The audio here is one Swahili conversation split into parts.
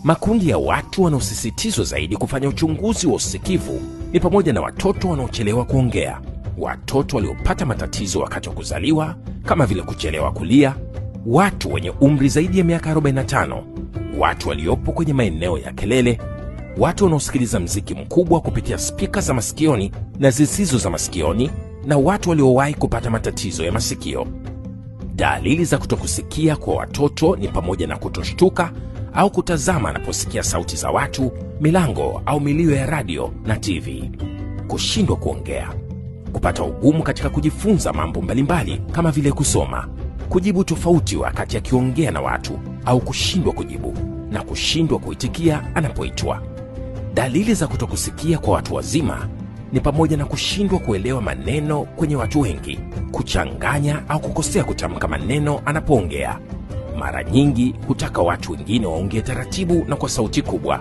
Makundi ya watu wanaosisitizwa zaidi kufanya uchunguzi wa usikivu ni pamoja na watoto wanaochelewa kuongea, watoto waliopata matatizo wakati wa kuzaliwa kama vile kuchelewa kulia, watu wenye umri zaidi ya miaka 45, watu waliopo kwenye maeneo ya kelele, watu wanaosikiliza mziki mkubwa kupitia spika za masikioni na zisizo za masikioni, na watu waliowahi kupata matatizo ya masikio. Dalili za kutokusikia kwa watoto ni pamoja na kutoshtuka au kutazama anaposikia sauti za watu, milango au milio ya radio na TV. Kushindwa kuongea, kupata ugumu katika kujifunza mambo mbalimbali kama vile kusoma, kujibu tofauti wakati akiongea na watu au kushindwa kujibu, na kushindwa kuitikia anapoitwa. Dalili za kutokusikia kwa watu wazima ni pamoja na kushindwa kuelewa maneno kwenye watu wengi, kuchanganya au kukosea kutamka maneno anapoongea. Mara nyingi hutaka watu wengine waongee taratibu na kwa sauti kubwa,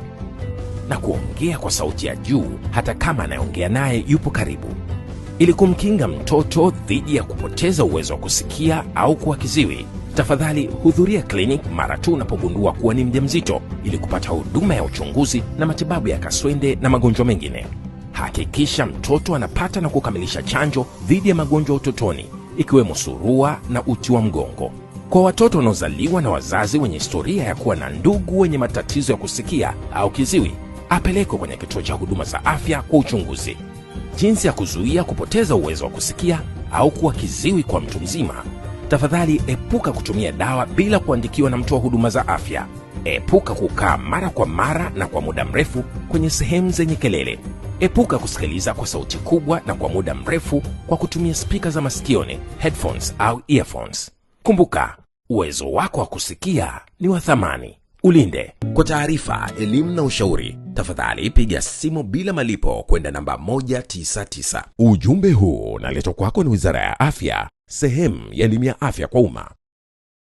na kuongea kwa sauti ya juu hata kama anayeongea naye yupo karibu. Ili kumkinga mtoto dhidi ya kupoteza uwezo wa kusikia au kuwa kiziwi, tafadhali hudhuria kliniki mara tu unapogundua kuwa ni mjamzito ili kupata huduma ya uchunguzi na matibabu ya kaswende na magonjwa mengine. Hakikisha mtoto anapata na kukamilisha chanjo dhidi ya magonjwa ya utotoni ikiwemo surua na uti wa mgongo. Kwa watoto wanaozaliwa na wazazi wenye historia ya kuwa na ndugu wenye matatizo ya kusikia au kiziwi, apelekwe kwenye kituo cha huduma za afya kwa uchunguzi. Jinsi ya kuzuia kupoteza uwezo wa kusikia au kuwa kiziwi kwa mtu mzima: tafadhali epuka kutumia dawa bila kuandikiwa na mtoa huduma za afya. Epuka kukaa mara kwa mara na kwa muda mrefu kwenye sehemu zenye kelele. Epuka kusikiliza kwa sauti kubwa na kwa muda mrefu kwa kutumia spika za masikioni, headphones au earphones. Kumbuka, uwezo wako wa kusikia ni wa thamani. Ulinde. Kwa taarifa, elimu na ushauri, tafadhali piga simu bila malipo kwenda namba 199. Ujumbe huu unaletwa kwako ni Wizara ya Afya, sehemu ya elimu ya afya kwa umma.